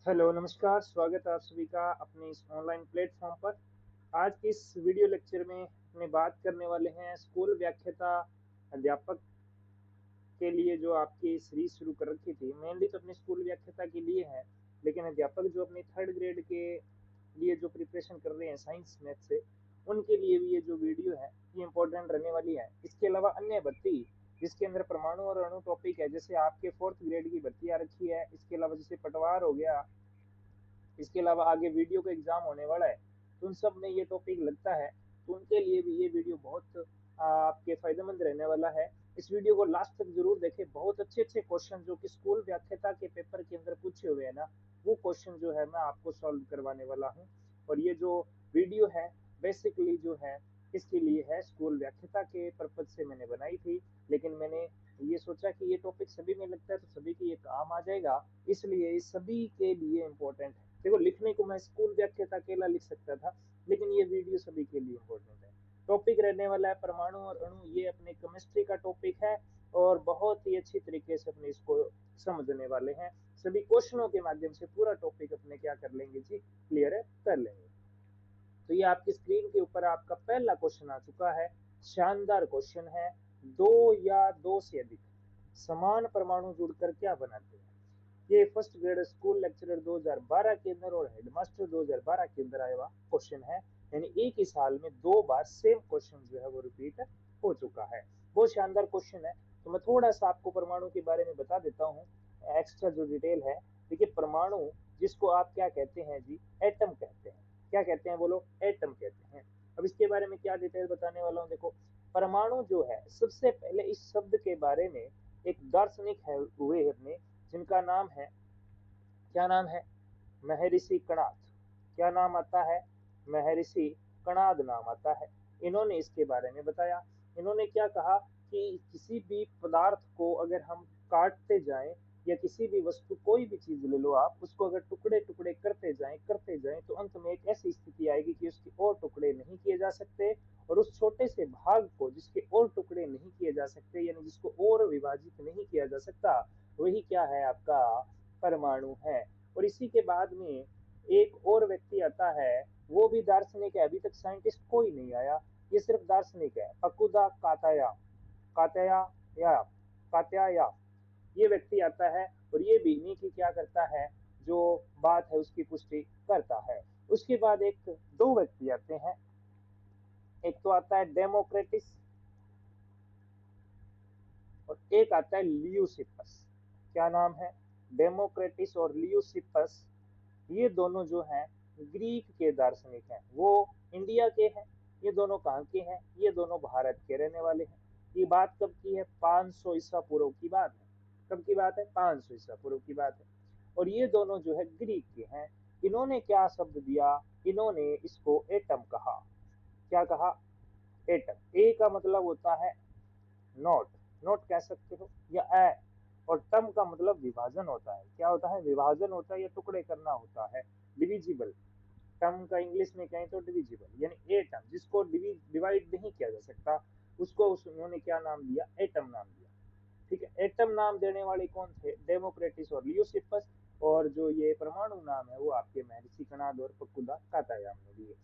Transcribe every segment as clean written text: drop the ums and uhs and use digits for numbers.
Hello, नमस्कार। स्वागत है आप सभी का अपने इस ऑनलाइन प्लेटफॉर्म पर। आज के इस वीडियो लेक्चर में अपने बात करने वाले हैं स्कूल व्याख्याता अध्यापक के लिए जो आपकी सीरीज शुरू कर रखी थी। मेनली तो अपने स्कूल व्याख्याता के लिए है, लेकिन अध्यापक जो अपने थर्ड ग्रेड के लिए जो प्रिपरेशन कर रहे हैं साइंस मैथ से, उनके लिए भी ये जो वीडियो है ये इंपॉर्टेंट रहने वाली है। इसके अलावा अन्य भर्ती जिसके अंदर परमाणु और अणु टॉपिक है, जैसे आपके फोर्थ ग्रेड की भर्ती आ रखी है। इसके अलावा जैसे पटवार हो गया, इसके अलावा आगे वीडियो का एग्जाम होने वाला है, तो उन सब में ये टॉपिक लगता है। तो उनके लिए भी ये वीडियो बहुत आपके फायदेमंद रहने वाला है। इस वीडियो को लास्ट तक जरूर देखें। बहुत अच्छे अच्छे क्वेश्चन जो कि स्कूल व्याख्याता के पेपर के अंदर पूछे हुए हैं ना, वो क्वेश्चन जो है मैं आपको सॉल्व करवाने वाला हूँ। और ये जो वीडियो है बेसिकली जो है इसके लिए है, स्कूल व्याख्याता के पर्पज से मैंने बनाई थी। लेकिन मैंने ये सोचा कि ये टॉपिक सभी में लगता है तो सभी के ये काम आ जाएगा, इसलिए ये सभी के लिए इम्पोर्टेंट है। देखो, लिखने को मैं स्कूल व्याख्याता अकेला लिख सकता था, लेकिन ये वीडियो सभी के लिए इम्पोर्टेंट है। टॉपिक रहने वाला है परमाणु और अणु। ये अपने केमिस्ट्री का टॉपिक है और बहुत ही अच्छी तरीके से अपने इसको समझने वाले हैं। सभी क्वेश्चनों के माध्यम से पूरा टॉपिक अपने क्या कर लेंगे जी, क्लियर कर लेंगे। तो ये आपकी स्क्रीन के ऊपर आपका पहला क्वेश्चन आ चुका है। शानदार क्वेश्चन है। दो या दो से अधिक समान परमाणु जुड़कर क्या बनाते हैं? ये फर्स्ट ग्रेड स्कूल लेक्चरर 2012 के अंदर और हेडमास्टर 2012 के अंदर आया हुआ क्वेश्चन है। यानी एक ही साल में दो बार सेम क्वेश्चन जो है वो रिपीट हो चुका है। बहुत शानदार क्वेश्चन है। तो मैं थोड़ा सा आपको परमाणु के बारे में बता देता हूँ, एक्स्ट्रा जो डिटेल है। देखिए, परमाणु जिसको आप क्या कहते हैं जी, एटम कहते हैं। क्या कहते हैं बोलो? एटम कहते हैं। अब इसके बारे में क्या डिटेल बताने वाला हूँ। देखो, परमाणु जो है, सबसे पहले इस शब्द के बारे में एक दार्शनिक है हुए अपने, जिनका नाम है, क्या नाम है? महर्षि कणाद। क्या नाम आता है? महर्षि कणाद नाम आता है। इन्होंने इसके बारे में बताया। इन्होंने क्या कहा कि किसी भी पदार्थ को अगर हम काटते जाएं, या किसी भी वस्तु, कोई भी चीज ले लो आप, उसको अगर टुकड़े टुकड़े करते जाएं तो अंत में एक ऐसी स्थिति आएगी कि उसके और टुकड़े नहीं किए जा सकते। और उस छोटे से भाग को जिसके और टुकड़े नहीं किए जा सकते, यानी जिसको और विभाजित नहीं किया जा सकता, वही क्या है? आपका परमाणु है। और इसी के बाद में एक और व्यक्ति आता है, वो भी दार्शनिक है। अभी तक साइंटिस्ट कोई नहीं आया, ये सिर्फ दार्शनिक है। फकुदा काताया, कातया या कात्याया, ये व्यक्ति आता है और ये भी इन्हीं की क्या करता है, जो बात है उसकी पुष्टि करता है। उसके बाद एक दो व्यक्ति आते हैं। एक तो आता है डेमोक्रेटिस और एक आता है लियूसिपस। क्या नाम है? डेमोक्रेटिस और लियूसिपस। ये दोनों जो हैं ग्रीक के दार्शनिक हैं। वो इंडिया के हैं। ये दोनों कहाँ के हैं? ये दोनों भारत के रहने वाले हैं। ये बात कब की है? 500 ईसा पूर्व की बात है। कब की बात है? 500 ईसा पूर्व की बात है। और ये दोनों जो है ग्रीक के हैं। इन्होंने क्या शब्द दिया? इन्होंने इसको एटम कहा। क्या कहा? एटम। ए का मतलब होता है नोट, नोट कह सकते हो, या ए। और टर्म का मतलब विभाजन होता है। क्या होता है? विभाजन होता है, या टुकड़े करना होता है, डिविजिबल। टर्म का इंग्लिश में कहें तो डिविजिबल, यानी ए टर्म जिसको डिवाइड नहीं किया जा सकता, उसको उन्होंने क्या नाम दिया? एटम नाम दिया। ठीक है। एटम नाम देने वाले कौन थे? डेमोक्रेटिस और लियोसिपस। और जो ये परमाणु नाम है वो आपके महर्षि कणाद और फकुदा कातायाम ने दिए।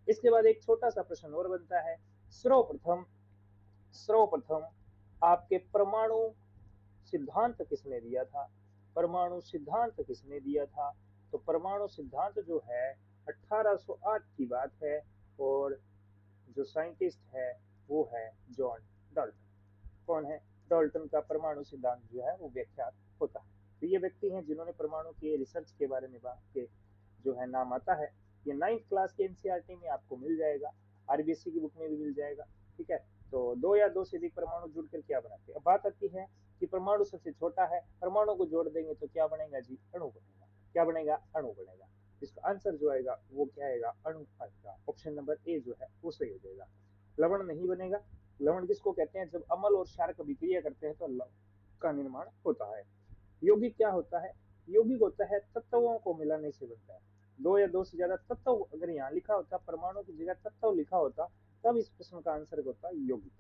इसके बाद एक छोटा सा प्रश्न और बनता है। सर्वप्रथम सर्वप्रथम आपके परमाणु सिद्धांत किसने दिया था? परमाणु सिद्धांत किसने दिया था? तो परमाणु सिद्धांत जो है 1808 की बात है। और जो साइंटिस्ट है वो है जॉन डाल्टन। कौन है? डाल्टन का परमाणु सिद्धांत जो है वो व्याख्यात होता है। तो ये व्यक्ति हैं जिन्होंने परमाणु के रिसर्च के बारे में बात के जो है नाम आता है। ये 9th क्लास के एनसीईआरटी में आपको मिल जाएगा, आरबीएससी की बुक में भी मिल जाएगा। ठीक है। तो दो या दो से अधिक परमाणु जुड़कर क्या बनाते हैं? अब बात आती है कि परमाणु सबसे छोटा है, परमाणु को जोड़ देंगे तो क्या बनेगा जी? अणु बनेगा। क्या बनेगा? अणु बनेगा। इसका आंसर जो आएगा वो क्या आएगा? अणु आएगा। ऑप्शन नंबर ए जो है वो सही हो जाएगा। लवण नहीं बनेगा। लवण किसको कहते हैं? जब अम्ल और क्षार अभिक्रिया करते हैं तो लवण का निर्माण होता है। यौगिक क्या होता है? यौगिक होता है तत्वों को मिलाने से बनता है। दो या दो से ज्यादा तत्व अगर यहाँ लिखा होता, परमाणु की जगह तत्व लिखा होता, तब इस प्रश्न का आंसर होता यौगिक।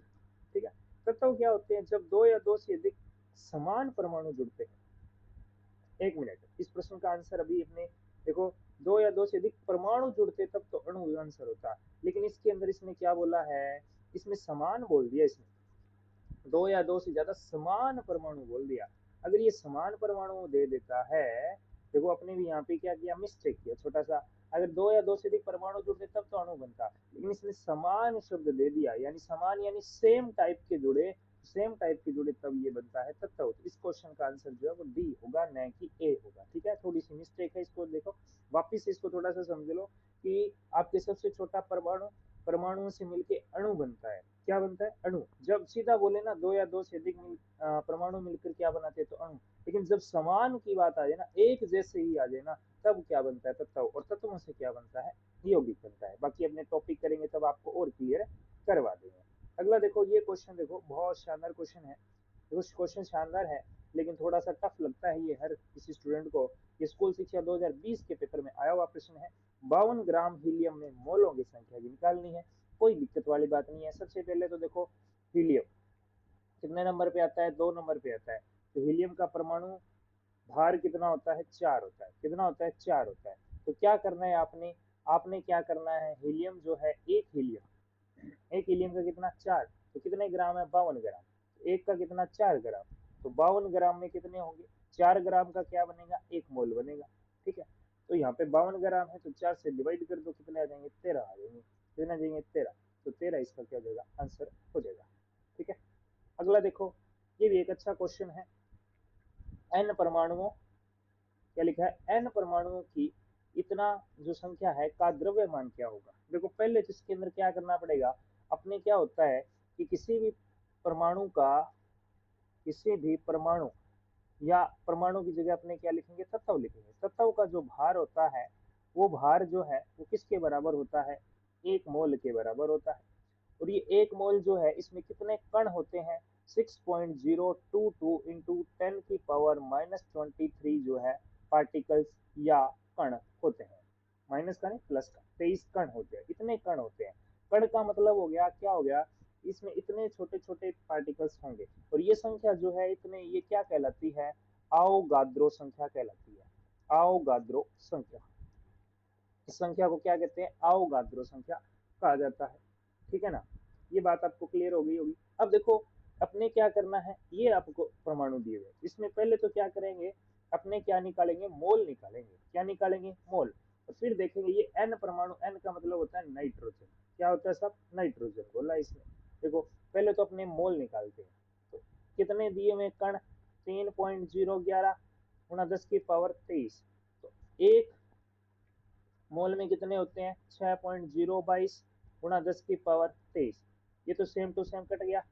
ठीक है। तत्व क्या होते हैं? जब दो या दो से अधिक समान परमाणु जुड़ते हैं एक मिनट, इस प्रश्न का आंसर अभी अपने देखो, दो या दो से अधिक परमाणु जुड़ते तब तो अणु आंसर होता, लेकिन इसके अंदर इसने क्या बोला है, इसमें समान बोल दिया इसने, दो या दो से ज्यादा समान परमाणु बोल दिया। अगर ये समान परमाणु दे देता है, देखो अपने भी यहाँ पे क्या किया, मिस्टेक किया छोटा सा, अगर दो या दो से अधिक परमाणु जुड़ते तब तो अणु बनता, लेकिन इसने समान शब्द दे दिया, यानी समान यानी सेम टाइप के जुड़े, सेम टाइप के जुड़े तब ये बनता है तत्व। तो इस क्वेश्चन का आंसर जो है वो डी होगा, न कि ए होगा। ठीक है, थोड़ी सी मिस्टेक है, इसको देखो वापिस, इसको थोड़ा सा समझ लो कि आपके सबसे छोटा परमाणु, परमाणुओं से मिलके अणु बनता है, क्या बनता है, अणु। जब सीधा बोले ना दो या दो से अधिक परमाणु मिलकर क्या बनाते हैं तो अणु, लेकिन जब समान की बात आ जाए ना, एक जैसे ही आ जाए ना, तब क्या बनता है तत्व, और तत्वों से क्या बनता है, यौगिक बनता है। बाकी अपने टॉपिक करेंगे तब आपको और क्लियर करवा देंगे। अगला देखो, ये क्वेश्चन देखो, बहुत शानदार क्वेश्चन है। देखो क्वेश्चन शानदार है, लेकिन थोड़ा सा टफ लगता है ये हर किसी स्टूडेंट को। ये स्कूल शिक्षा 2020 के पेपर में आया हुआ प्रश्न है। 52 ग्राम हीलियम में मोलों की संख्या की निकालनी है। कोई दिक्कत वाली बात नहीं है। सबसे पहले तो देखो हीलियम कितने नंबर पे आता है, 2 नंबर पे आता है। तो हीलियम का परमाणु भार कितना होता है, 4 होता है। कितना होता है, 4 होता है। तो क्या करना है आपने, आपने क्या करना है, हीलियम जो है, एक हीलियम, एक हीलियम का कितना, 4, तो कितने ग्राम है, 52 ग्राम। तो एक का कितना, 4 ग्राम, तो 52 ग्राम में कितने होंगे, 4 ग्राम का क्या बनेगा, 1 मोल बनेगा। ठीक है, तो यहाँ पे 52 ग्राम है, तो 4 से डिवाइड कर दो, कितने आ जाएंगे, 13 आ जाएंगे। कितने आ जाएंगे, 13। तो 13 इसका क्या हो जाएगा, आंसर हो जाएगा। ठीक है, अगला देखो, ये भी एक अच्छा क्वेश्चन है। एन परमाणुओं, क्या लिखा है, एन परमाणुओं की इतना जो संख्या है का द्रव्यमान क्या होगा। देखो पहले तो इसके अंदर क्या करना पड़ेगा, अपने क्या होता है कि किसी भी परमाणु का, किसी भी परमाणु या परमाणु की जगह अपने क्या लिखेंगे, तत्व लिखेंगे। तत्व का जो भार होता है, वो भार जो है वो किसके बराबर होता है, 1 मोल के बराबर होता है। और ये 1 मोल जो है, इसमें कितने कण होते हैं, 6.022 इंटू 10⁻⁻23 जो है पार्टिकल्स या कण होते हैं। माइनस का नहीं, प्लस का, 23 कण होते हैं, इतने कण होते हैं। कण का मतलब हो गया, क्या हो गया, इसमें इतने छोटे छोटे पार्टिकल्स होंगे। और ये संख्या जो है इतने, ये क्या कहलाती है, आओगाद्रो संख्या कहलाती है। आओगाद्रो संख्या, इस संख्या को क्या कहते हैं, आओगाद्रो संख्या कहा जाता है। ठीक है ना, ये बात आपको क्लियर हो गई होगी। अब देखो अपने क्या करना है, ये आपको परमाणु दिए हुए, इसमें पहले तो क्या करेंगे, अपने क्या निकालेंगे, मोल निकालेंगे। क्या निकालेंगे, मोल। और फिर देखेंगे ये एन परमाणु, एन का मतलब होता है नाइट्रोजन। क्या होता है सब, नाइट्रोजन बोला इसमें। देखो पहले तो अपने मोल निकालते हैं। तो कितने दिए हुए कण, 3.011 गुणा 10⁻23। तो एक मोल में कितने होते हैं, 6.022 गुणा 10⁻23। ये तो सेम टू सेम कट गया।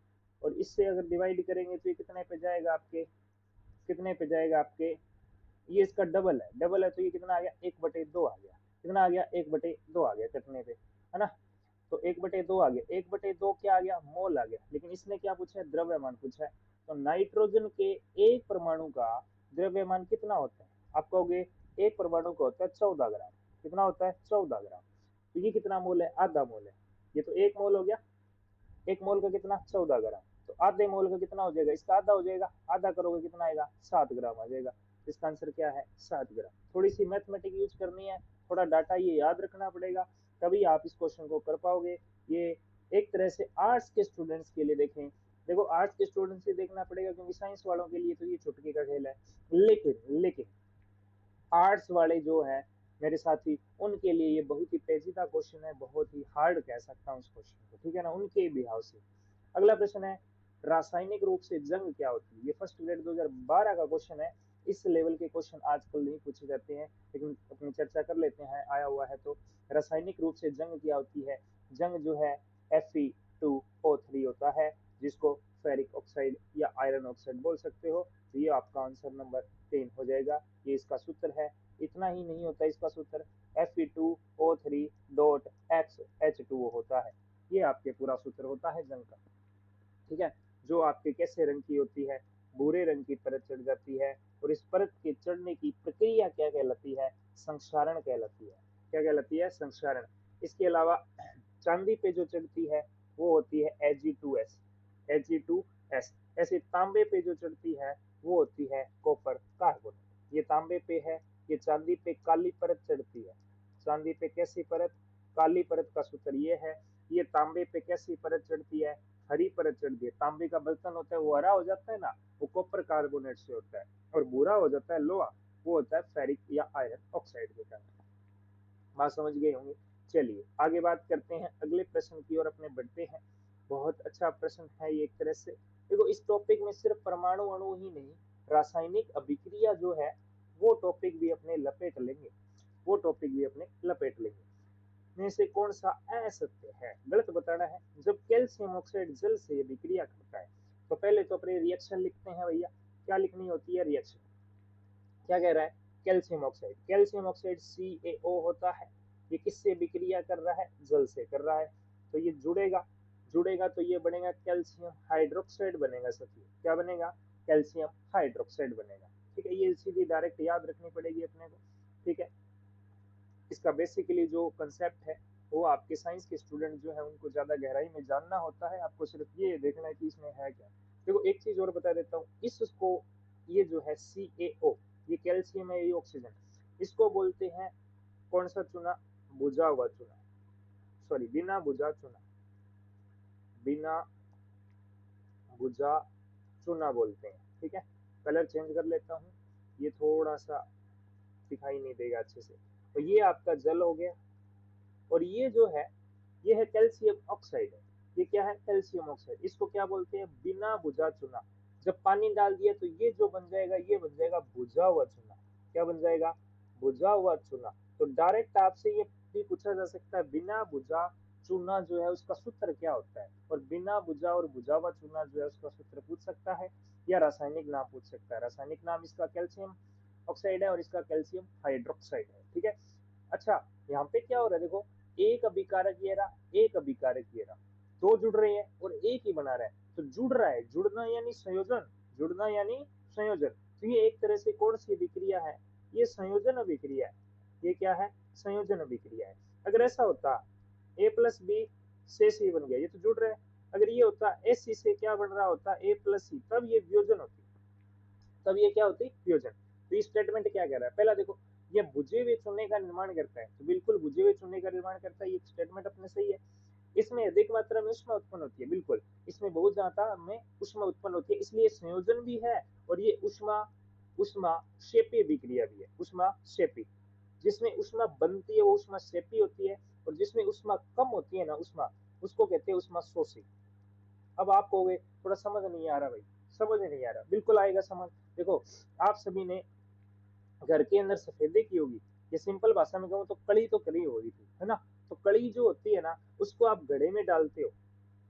और इससे अगर डिवाइड करेंगे तो ये कितने पे जाएगा आपके, कितने पे जाएगा आपके, ये इसका डबल है, डबल है तो ये कितना आ गया, 1/2 आ गया। कितना आ गया, 1/2 आ गया कटने पे, है ना। तो 1/2 आ गया, 1/2 क्या आ गया, मोल आ गया। लेकिन इसने क्या पूछा है, द्रव्यमान पूछा है। तो नाइट्रोजन के एक परमाणु का द्रव्यमान कितना होता है, आप कहोगे एक परमाणु का होता है 14 ग्राम। कितना होता है, 14 ग्राम। तो ये कितना मोल है, आधा मोल है। ये तो 1 मोल हो गया, 1 मोल का कितना, 14 ग्राम। तो आधे मोल का कितना हो जाएगा, इसका आधा हो जाएगा, आधा करोगे कितना आएगा, 7 ग्राम आ जाएगा। इसका आंसर क्या है, 7 ग्राम। थोड़ी सी मैथमेटिक यूज करनी है, थोड़ा डाटा ये याद रखना पड़ेगा, तभी आप इस क्वेश्चन को कर पाओगे। ये एक तरह से आर्ट्स के स्टूडेंट्स के लिए देखें, देखो आर्ट्स के स्टूडेंट्स से देखना पड़ेगा, क्योंकि साइंस वालों के लिए तो ये चुटकी का खेल है। लेकिन आर्ट्स वाले जो है मेरे साथी, उनके लिए ये बहुत ही पेचीदा क्वेश्चन है, बहुत ही हार्ड कह सकता हूँ इस क्वेश्चन को। ठीक है ना, उनके बिहाव से। अगला प्रश्न है, रासायनिक रूप से जंग क्या होती है। ये फर्स्ट ग्रेड 2012 का क्वेश्चन है। इस लेवल के क्वेश्चन आजकल नहीं पूछे जाते हैं, लेकिन अपनी चर्चा कर लेते हैं, आया हुआ है तो। रासायनिक रूप से जंग क्या होती है, जंग जो है Fe2O3 होता है, जिसको फेरिक ऑक्साइड या आयरन ऑक्साइड बोल सकते हो। तो ये आपका आंसर नंबर 10 हो जाएगा, ये इसका सूत्र है। इतना ही नहीं होता इसका सूत्र, Fe2O3.XH2O होता है। ये आपके पूरा सूत्र होता है जंग का। ठीक है, जो आपके कैसे रंग की होती है, भूरे रंग की परत चढ़ जाती है। और इस परत के चढ़ने की प्रक्रिया क्या कहलाती है, संक्षारण कहलाती है। क्या कहलाती है, संक्षारण। इसके अलावा चांदी पे जो चढ़ती है वो होती है Ag2S, Ag2S। ऐसे तांबे पे जो चढ़ती है वो होती है कॉपर कार्बोनेट। ये तांबे पे है, ये चांदी पे काली परत चढ़ती है। चांदी पे कैसी परत? काली परत का सूत्र ये है। ये तांबे पे कैसी परत चढ़ती है? हरी परत चढ़ती है। तांबे का बर्तन होता है वो हरा हो जाता है ना, वो कॉपर कार्बोनेट से होता है, और भूरा हो जाता है लोहा, वो होता है फेरिक या आयरन ऑक्साइड के कारण। बात समझ गए होंगे। चलिए आगे बात करते हैं, अगले प्रश्न की ओर अपने बढ़ते हैं। बहुत अच्छा प्रश्न है ये एक तरह से। देखो इस टॉपिक में सिर्फ परमाणु अणु ही नहीं, रासायनिक अभिक्रिया जो है वो टॉपिक भी अपने लपेट लेंगे, वो टॉपिक भी अपने लपेट लेंगे। में से कौन सा असत्य है, गलत बताना है। जब कैल्शियम ऑक्साइड जल से अभिक्रिया करता है, तो पहले तो अपने रिएक्शन लिखते हैं भैया। क्या लिखनी होती है? रिएक्शन। क्या कह रहा है? कैल्शियम ऑक्साइड CaO होता है। ये किससे विक्रिया कर रहा है? जल से कर रहा है। तो ये जुड़ेगा, जुड़ेगा तो ये बनेगा कैल्शियम हाइड्रोक्साइड बनेगा। सभी क्या बनेगा? कैल्शियम हाइड्रोक्साइड बनेगा। ठीक है, ये सीधी डायरेक्ट याद रखनी पड़ेगी अपने को। ठीक है, इसका बेसिकली जो कंसेप्ट है वो आपके साइंस के स्टूडेंट जो है उनको ज्यादा गहराई में जानना होता है। आपको सिर्फ ये देखना है कि इसमें है क्या। देखो एक चीज और बता देता हूँ, इसको ये जो है CaO, ये कैल्शियम है, ये ऑक्सीजन, इसको बोलते हैं कौन सा चूना? बुझा हुआ चूना, सॉरी बिना बुझा चूना, बिना बुझा चूना बोलते हैं। ठीक है, कलर चेंज कर लेता हूँ, ये थोड़ा सा दिखाई नहीं देगा अच्छे से। तो ये आपका जल हो गया, और ये जो है ये है कैल्शियम ऑक्साइड है। ये क्या है? Calcium oxide. इसको क्या बोलते हैं? बिना बुझा चूना। जब पानी डाल दिया तो ये जो बन जाएगा, ये बन जाएगा बुझा हुआ चूना। क्या बन जाएगा? बुझा हुआ चूना। तो डायरेक्ट आपसे ये भी पूछा जा सकता है, बिना बुझा चूना जो है उसका सूत्र क्या होता है, और बिना बुझा और बुझा हुआ चूना जो है उसका सूत्र पूछ सकता है, या रासायनिक नाम पूछ सकता है। रासायनिक नाम इसका कैल्शियम ऑक्साइड है और इसका कैल्शियम हाइड्रोक्साइड है। ठीक है, अच्छा यहाँ पे क्या हो रहा है? देखो एक अभिकारक ये रहा, एक अभिकारक ये रहा, दो जुड़ रहे हैं और एक ही बना रहा है। तो जुड़ रहा है, जुड़ना यानी संयोजन, जुड़ना यानी संयोजन। तो ये एक तरह से कौन सी अभिक्रिया है? ये संयोजन अभिक्रिया है। ये क्या है? संयोजन अभिक्रिया है। अगर ऐसा होता A+B से C बन गया, ये तो जुड़ रहा है। अगर ये होता SC से क्या बन रहा होता? A+C, तब ये वियोजन होती, तब ये क्या होती? वियोजन। तो ये स्टेटमेंट क्या कह रहा है? पहला देखो, ये बुझे हुए चूने का निर्माण करता है, तो बिल्कुल बुझे हुए चूने का निर्माण करता है, ये स्टेटमेंट अपने सही है। इसमें अधिक मात्रा में उष्मा उत्पन्न होती है, बिल्कुल इसमें बहुत ज्यादा में उष्मा उत्पन्न होती है, इसलिए संयोजन भी है। और ये उष्मा उष्मा शेपी अभिक्रिया भी है, उष्मा शेपी। जिसमें उष्मा बनती है वो उष्मा शेपी होती है, और जिसमें उष्मा कम होती है ना उष्मा, उसको कहते हैं उष्मा शोषी। अब आप कहोगे थोड़ा समझ नहीं आ रहा भाई, समझ नहीं आ रहा, बिल्कुल आएगा समझ। देखो आप सभी ने घर के अंदर सफेदे की होगी, ये सिंपल भाषा में कहूँ तो कड़ी तो करी हो रही थी, है ना। तो कड़ी जो होती है ना उसको आप घड़े में डालते हो।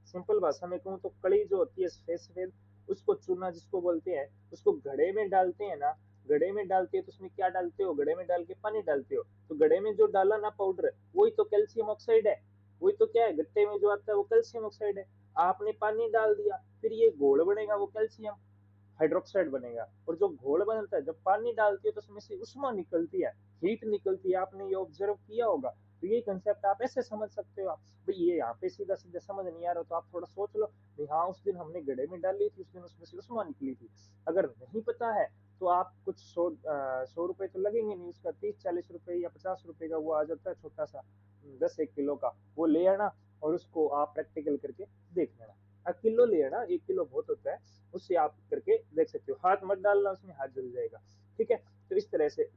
सिंपल भाषा में कहूँ तो कड़ी जो होती है सफेद सफेद, उसको चूना जिसको बोलते हैं, उसको घड़े में डालते हैं ना। घड़े में डालते हैं तो उसमें क्या डालते हो? घड़े में डाल के पानी डालते हो, तो घड़े में जो डाला ना पाउडर, वही तो कैल्शियम ऑक्साइड है। वही तो क्या है? गट्टे में जो आता है वो कैल्शियम ऑक्साइड है। आपने पानी डाल दिया, फिर ये घोल बनेगा, वो कैल्शियम हाइड्रोक्साइड बनेगा। और जो घोल बनता है, जब पानी डालती है तो उसमें से उष्मा निकलती है, हीट निकलती है, आपने ये ऑब्जर्व किया होगा। तो ये कंसेप्ट आप ऐसे समझ सकते हो। आप भाई ये यहाँ पे सीधा सीधा समझ नहीं आ रहा तो आप थोड़ा सोच लो भाई, हाँ उस दिन हमने गड्ढे में डाली थी, उस दिन उसमें से उष्मा निकली थी। अगर नहीं पता है तो आप कुछ 100 रुपए तो लगेंगे नहीं, उसका 30-40 रुपए या 50 रुपए का वो आ जाता है छोटा सा, 10-1 किलो का, वो ले आना और उसको आप प्रैक्टिकल करके देख लेना। किलो ले आना, 1 किलो बहुत होता है, उससे आप करके देख सकते हो। हाथ मत डालना उसमें, हाथ जल जाएगा। ठीक है, तो इस तरह से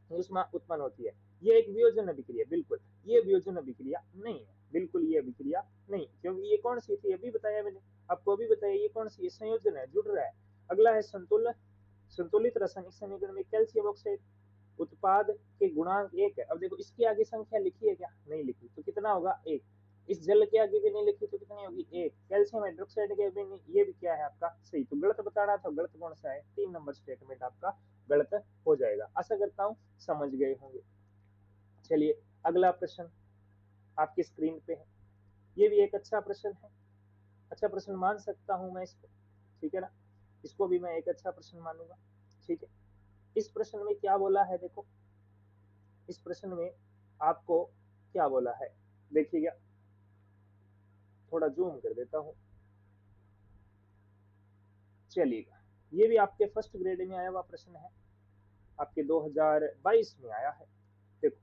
उष्मा उत्पन्न होती है। ये एक वियोजन अभिक्रिया, बिल्कुल ये वियोजन अभिक्रिया नहीं है, बिल्कुल ये अभिक्रिया नहीं, क्योंकि ये कौन सी थी? अभी बताया मैंने आपको, अभी बताया ये कौन सी है? संयोजन है, जुड़ रहा है। अगला है संतुलन। संतुलित रासायनिक समीकरण में कैल्शियम ऑक्साइड उत्पाद के गुणांक 1 है। अब देखो इसके आगे संख्या लिखी है क्या? नहीं लिखी, तो कितना होगा? 1। इस जल के आगे भी नहीं लिखी तो कितनी होगी? 1। कैल्शियम हाइड्रोक्साइड के भी नहीं, ये भी क्या है आपका? सही। तो गलत बताना था, गलत कौन सा है? 3 नंबर स्टेटमेंट आपका गलत हो जाएगा। आशा करता हूँ समझ गए होंगे। चलिए अगला प्रश्न आपकी स्क्रीन पे है। ये भी एक अच्छा प्रश्न है, अच्छा प्रश्न मान सकता हूं मैं इसको। ठीक है ना, इसको भी मैं एक अच्छा प्रश्न मानूंगा। ठीक है, इस प्रश्न में क्या बोला है? देखो इस प्रश्न में आपको क्या बोला है, देखिएगा, थोड़ा जूम कर देता हूं। चलिएगा, ये भी आपके फर्स्ट ग्रेड में आया हुआ प्रश्न है। आपके 2022 में आया है। देखो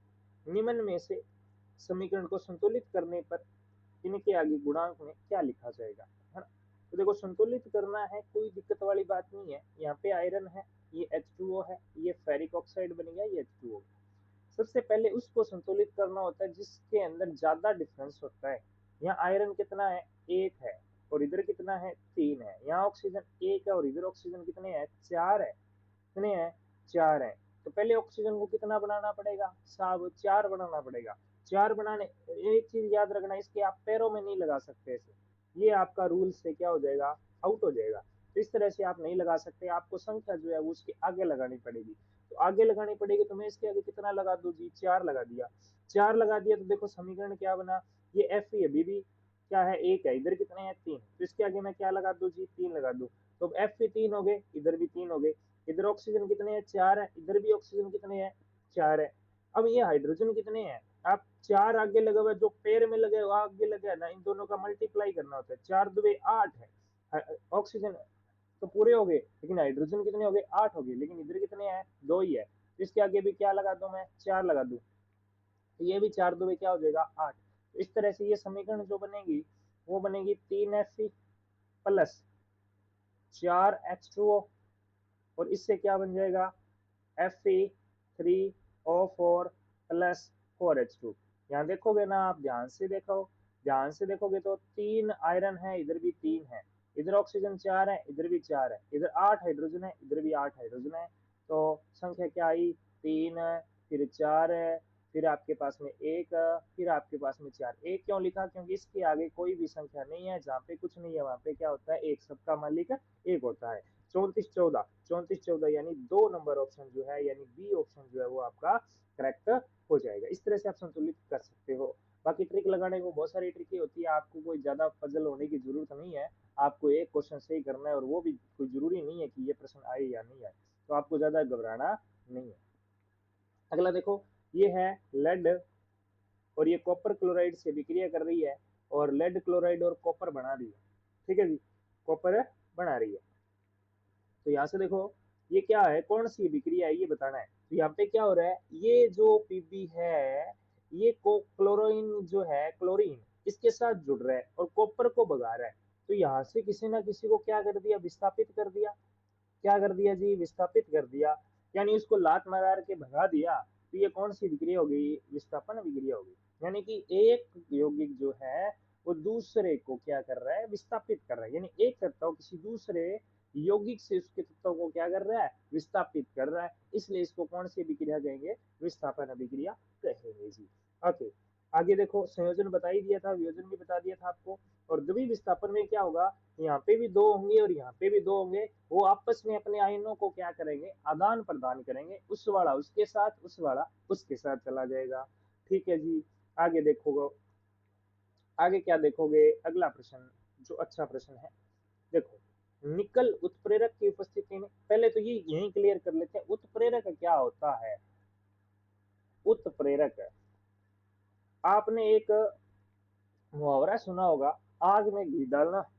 निम्न में से समीकरण को संतुलित करने पर इनके आगे गुणांक में क्या लिखा जाएगा, है ना। तो देखो संतुलित करना है, कोई दिक्कत वाली बात नहीं है। यहाँ पे आयरन है, ये H2O है, ये फेरिक ऑक्साइड बन गया, ये H2O। सबसे पहले उसको संतुलित करना होता है जिसके अंदर ज्यादा डिफरेंस होता है। यहाँ आयरन कितना है, 1 है, और इधर कितना है, 3 है। यहाँ ऑक्सीजन 1 है और इधर ऑक्सीजन कितने हैं, 4 है। कितने हैं, 4 है। तो पहले ऑक्सीजन को कितना बनाना पड़ेगा साहब, 4 बनाना पड़ेगा। 4 बनाने, एक चीज याद रखना, इसके आप पैरों में नहीं लगा सकते ऐसे, ये आपका रूल से क्या हो जाएगा, आउट हो जाएगा। तो इस तरह से आप नहीं लगा सकते, आपको संख्या जो है वो उसके आगे लगानी पड़ेगी। तो आगे लगानी पड़ेगी, तो मैं इसके आगे कितना लगा दूं जी, 4 लगा दिया। 4 लगा दिया तो देखो समीकरण क्या बना, ये एफ अभी भी क्या है, 1 है, इधर कितने हैं, 3। तो इसके आगे मैं क्या लगा दूं जी, 3 लगा दूं। तो एफ 3 हो गए, इधर भी 3 हो गए। इधर ऑक्सीजन कितने हैं, 4 है, इधर भी ऑक्सीजन कितने हैं, 4 है। अब ये हाइड्रोजन कितने हैं, आप 4 आगे लगे हुए, जो पेड़ में लगे वो आगे लगे ना, इन दोनों का मल्टीप्लाई करना होता है। 4 दुबे 8 है, ऑक्सीजन तो पूरे हो गए, लेकिन हाइड्रोजन कितने हो गए, 8 हो गए। लेकिन इधर कितने हैं, 2 ही है। तो इसके आगे भी क्या लगा दूं मैं, 4 लगा दूं। तो ये भी 4 दुबे क्या हो जाएगा, 8। तो इस तरह से ये समीकरण जो बनेगी वो बनेगी 3Fe प्लस 4H2O, और इससे क्या बन जाएगा, Fe3O4 प्लस 4H2। यहाँ देखोगे ना आप, ध्यान से देखो, ध्यान से देखोगे तो 3 आयरन है, इधर भी 3 है, इधर ऑक्सीजन 4 है, इधर भी 4 है, इधर 8 हाइड्रोजन है, इधर भी 8 हाइड्रोजन है। तो संख्या क्या आई, 3 है, फिर 4 है, फिर आपके पास में 1, फिर आपके पास में 4। 1 क्यों लिखा, क्योंकि इसके आगे कोई भी संख्या नहीं है, जहाँ पे कुछ नहीं है वहां पे क्या होता है, एक, सबका मालिक एक होता है। 34 14, 34 14 यानी 2 नंबर ऑप्शन जो है, यानी बी ऑप्शन जो है वो आपका करेक्ट हो जाएगा। इस तरह से आप संतुलित कर सकते हो। बाकी ट्रिक लगाने को बहुत सारी ट्रिक होती है, आपको कोई ज्यादा पजल होने की जरूरत नहीं है। आपको एक क्वेश्चन सही करना है, और वो भी कोई जरूरी नहीं है कि ये प्रश्न आए या नहीं आए, तो आपको ज्यादा घबराना नहीं है। अगला देखो, ये है लेड, और ये कॉपर क्लोराइड से विक्रिया कर रही है, और लेड क्लोराइड और कॉपर बना रही है। ठीक है जी, कॉपर बना रही है। तो यहाँ से देखो ये क्या है, कौन सी विक्रिया है ये बताना है। तो यहाँ पे क्या हो रहा है, ये जो पीबी है, ये को क्लोरीन जो है, क्लोरीन इसके साथ जुड़ रहा है और कॉपर को भगा रहा है। तो यहाँ से किसी ना किसी को क्या कर दिया, विस्थापित कर दिया। क्या कर दिया जी, विस्थापित कर दिया, यानी उसको लात मार के भगा दिया। तो ये कौन सी विक्रिया हो गई, विस्थापन विक्रिया हो गई। यानी कि एक यौगिक जो है वो दूसरे को क्या कर रहा है, विस्थापित कर रहा है। यानी एक तत्व किसी दूसरे यौगिक से उसके तत्व को क्या कर रहा है, विस्थापित कर रहा है। इसलिए इसको कौन सी विक्रिया कहेंगे, विस्थापन अभिक्रिया कहेंगे जी। ओके, आगे देखो, संयोजन बता ही दिया था, वियोजन भी बता दिया था आपको। और द्वितीय विस्थापन में क्या होगा, यहाँ पे भी 2 होंगे और यहाँ पे भी 2 होंगे, वो आपस में अपने आयनों को क्या करेंगे, आदान प्रदान करेंगे। उस वाला उसके साथ, उस वाला उसके साथ चला जाएगा। ठीक है जी, आगे देखोगे, आगे क्या देखोगे, अगला प्रश्न जो अच्छा प्रश्न है, देखो निकल उत्प्रेरक की उपस्थिति में, पहले तो ये यही क्लियर कर लेते हैं, उत्प्रेरक क्या होता है। उत्प्रेरक, आपने एक मुहावरा सुना होगा, आग में घी डालना,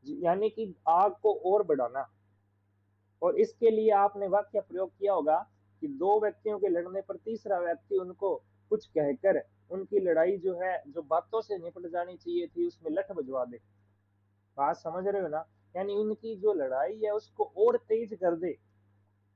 यानी कि आग को और बढ़ाना। और इसके लिए आपने वाक्य प्रयोग किया होगा कि 2 व्यक्तियों के लड़ने पर तीसरा व्यक्ति उनको कुछ कहकर उनकी लड़ाई जो है, जो बातों से निपट जानी चाहिए थी, उसमें लठ बजवा दे। बात समझ रहे हो ना, यानी उनकी जो लड़ाई है उसको और तेज कर दे,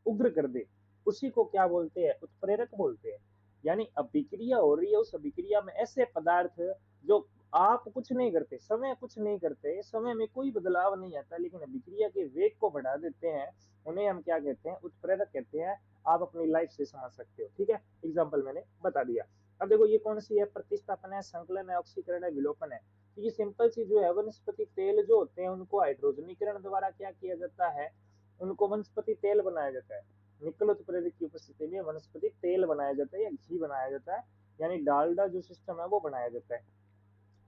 उग्र कर दे। उसी को क्या बोलते हैं, उत्प्रेरक बोलते हैं। यानी अभिक्रिया हो रही है, उस अभिक्रिया में ऐसे पदार्थ जो आप कुछ नहीं करते, समय कुछ नहीं करते, समय में कोई बदलाव नहीं आता, लेकिन अभिक्रिया के वेग को बढ़ा देते हैं, उन्हें हम क्या कहते हैं, उत्प्रेरक कहते हैं। आप अपनी लाइफ से समझ सकते हो। ठीक है, एग्जाम्पल मैंने बता दिया। अब देखो ये कौन सी है, प्रतिस्थापन है, संकलन है, ऑक्सीकरण है, विलोपन है। तो ये सिंपल सी जो है, वनस्पति तेल जो होते हैं उनको हाइड्रोजनीकरण द्वारा क्या किया जाता है, उनको वनस्पति तेल बनाया जाता है। निकल उत्प्रेरक की उपस्थिति में वनस्पति तेल बनाया जाता है या घी बनाया जाता है, यानी डालडा जो सिस्टम है वो बनाया जाता है।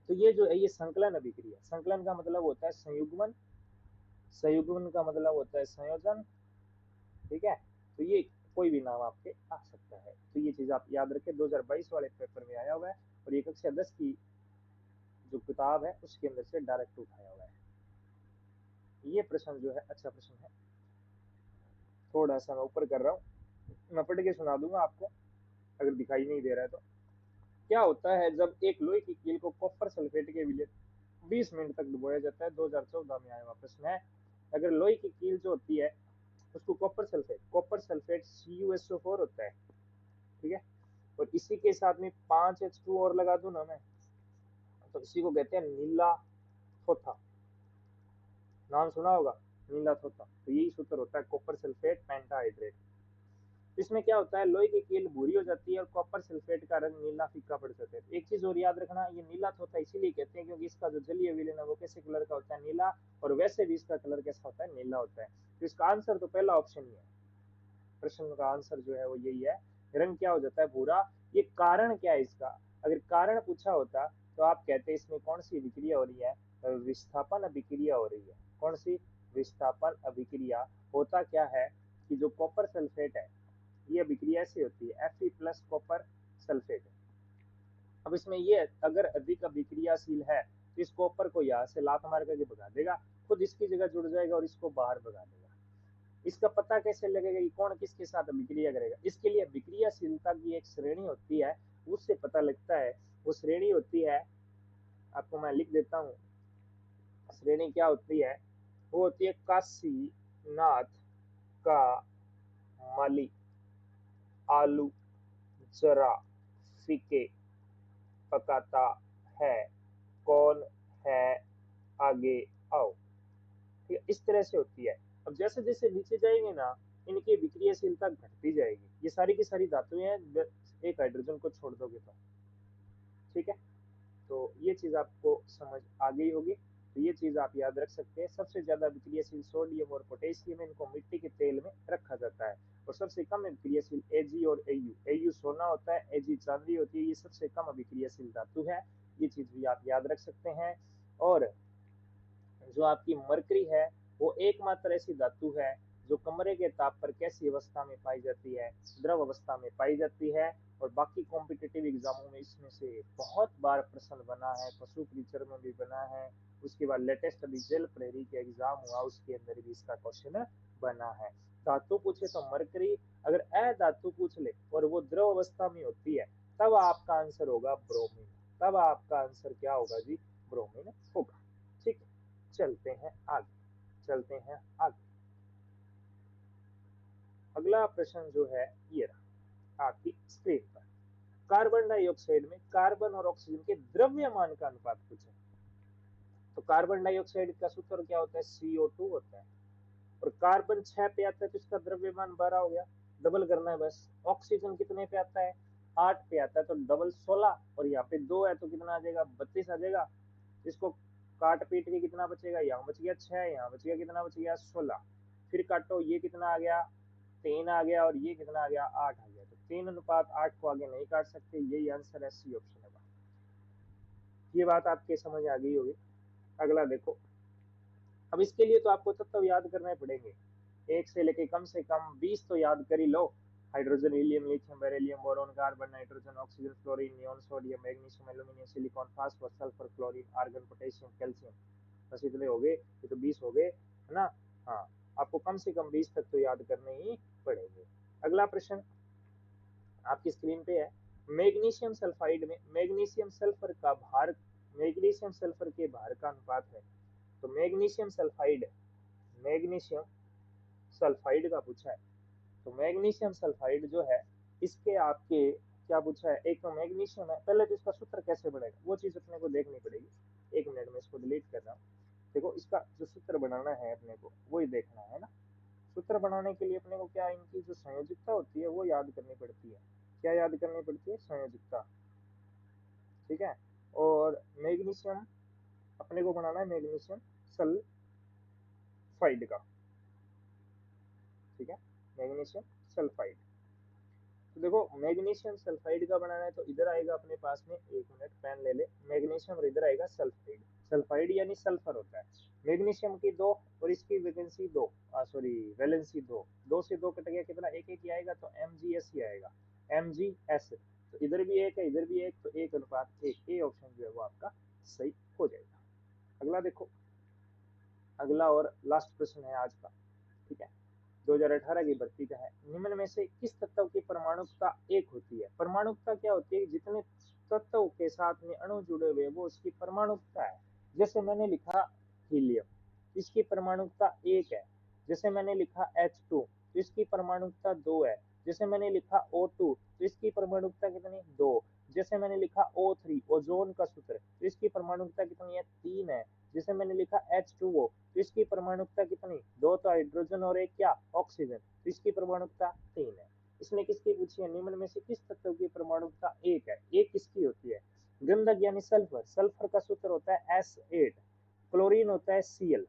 तो ये जो है ये संकलन अभिक्रिया, संकलन का मतलब होता है संयुग्मन, संयुग्मन का मतलब होता है संयोजन। ठीक है, तो ये कोई भी नाम आपके आ सकता है। तो ये चीज आप याद रखें, 2022 वाले पेपर में आया हुआ है, और ये कक्षा 10 की जो किताब है उसके अंदर से डायरेक्ट उठाया हुआ है। ये प्रश्न जो है अच्छा प्रश्न है, थोड़ा सा मैं ऊपर कर रहा हूँ। मैं पढ़ के सुना दूंगा आपको अगर दिखाई नहीं दे रहा है तो। क्या होता है जब एक लोहे की कील को कॉपर सल्फेट के विलय 20 मिनट तक डुबोया जाता है। 2014 में आया वापस में। अगर लोहे की कील जो होती है उसको कॉपर सल्फेट CuSO4 होता है, ठीक है। और इसी के साथ में 5H2 और लगा दूं ना मैं, तो इसी को कहते हैं नीला थोथा। नाम सुना होगा, नीला थोथा। तो यही सूत्र होता है कॉपर सल्फेट पेंटाहाइड्रेट। इसमें क्या होता है, लोहे की कील भूरी हो जाती है और कॉपर सल्फेट का रंग नीला फीका पड़ जाता है। एक चीज और याद रखना, ये नीला थोथा इसीलिए कहते हैं क्योंकि इसका जो जलीय विलेन है वो कैसे कलर का होता है, नीला। और वैसे भी इसका कलर कैसा होता है, नीला होता है। तो इसका आंसर तो पहला ऑप्शन ही है। प्रश्न का आंसर जो है वो यही है। रंग क्या हो जाता है, भूरा। ये कारण क्या है इसका, अगर कारण पूछा होता तो आप कहते इसमें कौन सी अभिक्रिया हो रही है, विस्थापन अभिक्रिया हो रही है। कौन सी, विस्थापन अभिक्रिया। होता क्या है कि जो कॉपर सल्फेट है ये अभिक्रिया ऐसी होती है Fe+ कॉपर सल्फेट। अब इसमें ये अगर अधिक अभिक्रियाशील है तो इस कॉपर को यहाँ से लात मार करके भगा देगा, खुद इसकी जगह जुड़ जाएगा और इसको बाहर भगा देगा। इसका पता कैसे लगेगा कि कौन किसके साथ अभिक्रिया करेगा, इसके लिए अभिक्रियाशीलता की एक श्रेणी होती है, उससे पता लगता है। वो श्रेणी होती है, आपको मैं लिख देता हूँ। श्रेणी क्या होती है, वो होती है काशीनाथ का माली आलू जरा फीके पकाता है, कौन है, आगे आओ। ठीक है, इस तरह से होती है। अब जैसे जैसे नीचे जाएंगे ना, इनकी विक्रियाशीलता घटती जाएगी। ये सारी की सारी धातुएं हैं, एक हाइड्रोजन को छोड़ दोगे तो, ठीक है। तो ये चीज आपको समझ आ गई होगी। तो ये चीज आप याद रख सकते हैं। सबसे ज्यादा विक्रियाशील सोडियम और पोटेशियम, इनको मिट्टी के तेल में रखा जाता है। और सबसे कम विक्रियाशील Ag और Au सोना होता है, Ag चांदी होती है। ये सबसे कम अभिक्रियाशील धातु है, ये चीज भी आप याद रख सकते हैं। और जो आपकी मरकरी है वो एकमात्र ऐसी धातु है जो कमरे के ताप पर कैसी अवस्था में पाई जाती है, द्रव अवस्था में पाई जाती है। और बाकी कॉम्पिटिटिव एग्जामों में इसमें से बहुत बार प्रश्न बना है, पशु क्रीचर में भी बना है। उसके बाद लेटेस्ट अभी जेल प्रहरी के एग्जाम हुआ, उसके अंदर भी इसका क्वेश्चन बना है। धातु पूछे तो मरकरी, अगर अधातु पूछ ले और वो द्रव अवस्था में होती है तब आपका आंसर होगा ब्रोमीन। तब आपका आंसर क्या होगा जी, ब्रोमीन होगा। ठीक, चलते हैं आगे, चलते हैं आगे। अगला प्रश्न जो है ये रहा आपकी स्क्रीन पर। कार्बन डाइऑक्साइड में कार्बन और ऑक्सीजन के द्रव्यमान का अनुपात पूछा। तो कार्बन डाइऑक्साइड का सूत्र क्या होता है, CO2 होता है। और कार्बन 6 पे आता है तो इसका द्रव्यमान 12 हो गया, डबल करना है बस। ऑक्सीजन कितने पे आता है, 8 पे आता है तो डबल 16। और यहाँ पे 2 है तो कितना आ जाएगा, 32 आ जाएगा। इसको काट पीट के कितना बचेगा, यहाँ बच गया 6, यहाँ बच गया कितना, बच गया 16। फिर काटो, ये कितना आ गया, 3 आ गया। और ये कितना आ गया, 8 आ गया। तो 3:8 को आगे नहीं काट सकते, यही आंसर है, सी ऑप्शन है। ये बात आपके समझ आ गई होगी। अगला देखो। अब इसके लिए तो आपको तत्व याद करने पड़ेंगे, एक से लेके कम से कम 20 तो याद कर ही लो। Hydrogen, helium, lithium, beryllium, boron, carbon, nitrogen, oxygen, fluorine, neon, sodium, magnesium, aluminium, silicon, phosphorus, sulphur, chlorine, argon, potassium, calcium. बस इतने हो गए, ये तो 20 हो गए, है ना। हाँ, आपको कम से कम 20 तक तो याद करने ही पड़ेंगे। अगला प्रश्न आपकी स्क्रीन पे है। मैग्नीशियम सल्फाइड में मैग्नीशियम सल्फर का भार, मैग्नीशियम सल्फर के भार का अनुपात है। तो मैग्नीशियम सल्फाइड का पूछा है। तो मैग्नीशियम सल्फाइड जो है, इसके आपके क्या पूछा है, एक तो मैग्नीशियम है। पहले तो इसका सूत्र कैसे बनेगा वो चीज अपने को देखनी पड़ेगी। एक मिनट में इसको डिलीट कर रहा हूँ। देखो, इसका जो सूत्र बनाना है अपने को वही देखना है ना। सूत्र बनाने के लिए अपने को क्या, इनकी जो संयोजकता होती है वो याद करनी पड़ती है। क्या याद करनी पड़ती है, संयोजकता। ठीक है। और मैग्नीशियम अपने को बनाना है मैग्नीशियम सल्फाइड का। ठीक है, मैग्नीशियम सल्फाइड। तो देखो, मैग्नीशियम सल्फाइड का बनाना है तो इधर आएगा अपने पास में, एक मिनट पेन ले ले, मैग्नीशियम, और इधर आएगा सल्फाइड। सल्फाइड यानी सल्फर होता है। मैग्नीशियम की 2 और इसकी वैकेंसी 2, सॉरी वैलेंसी 2, 2 से 2 कट गया, कितना, एक एक ही आएगा तो MgS ही आएगा, MgS। तो इधर भी एक है, इधर भी एक, तो 1:1। ए ऑप्शन जो है वो आपका सही हो जाएगा। अगला देखो, अगला और लास्ट प्रश्न है आज का। ठीक है, 2018 की भर्ती का है। निम्न में से किस तत्व की परमाणुकता 1 होती है? परमाणुकता क्या होती है? जितने तत्व के साथ में अणु जुड़े हुए वो उसकी परमाणुकता है। जैसे मैंने लिखा हीलियम, इसकी परमाणुकता 1 है। जैसे मैंने लिखा H2, तो इसकी परमाणुकता 2 है। जैसे मैंने लिखा O2, तो इसकी परमाणुकता कितनी? 2। जैसे मैंने लिखा O3, ओजोन का सूत्र, तो इसकी परमाणुकता कितनी है? 3 है। जैसे मैंने लिखा H2O, तो इसकी परमाणुकता कितनी? 2 तो हाइड्रोजन और एक क्या? ऑक्सीजन, तो इसकी परमाणुकता 3 है। इसने किसकी पूछी है? निम्न में से किस तत्व की परमाणुकता 1 है? एक किसकी होती है? गंधक यानी सल्फर, सल्फर का सूत्र होता है S8, क्लोरीन होता है Cl,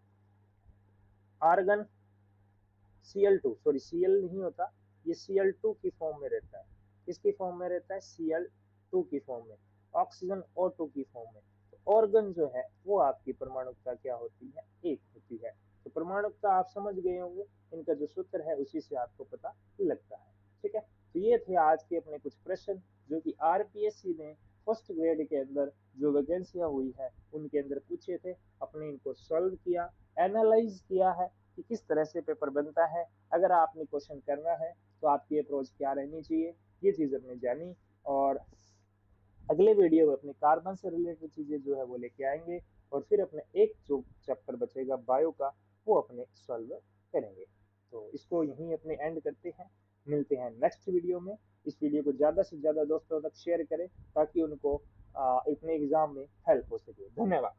argon Cl2, sorry Cl नहीं होता, ये Cl2 की फॉर्म में रहता है। किसकी फॉर्म में रहता है? Cl2 की फॉर्म में। ऑक्सीजन O2 की फॉर्म में। तो ऑर्गन जो है वो आपकी परमाणुकता क्या होती है? 1 होती है। तो परमाणुकता आप समझ गए होंगे, इनका जो सूत्र है उसी से आपको पता लगता है। ठीक है, तो ये थे आज के अपने कुछ प्रश्न जो कि आरपीएससी ने फर्स्ट ग्रेड के अंदर जो वैकेंसियां हुई है उनके अंदर पूछे थे। अपने इनको सॉल्व किया, एनालाइज किया है कि किस तरह से पेपर बनता है। अगर आपने क्वेश्चन करना है तो आपकी अप्रोच क्या रहनी चाहिए, ये चीज हमने जानी। और अगले वीडियो में अपने कार्बन से रिलेटेड चीजें जो है वो लेके आएंगे, और फिर अपने एक जो चैप्टर बचेगा बायो का वो अपने सॉल्व करेंगे। तो इसको यहीं अपने एंड करते हैं, मिलते हैं नेक्स्ट वीडियो में। इस वीडियो को ज्यादा से ज्यादा दोस्तों तक शेयर करें ताकि उनको अपने एग्जाम में हेल्प हो सके। धन्यवाद।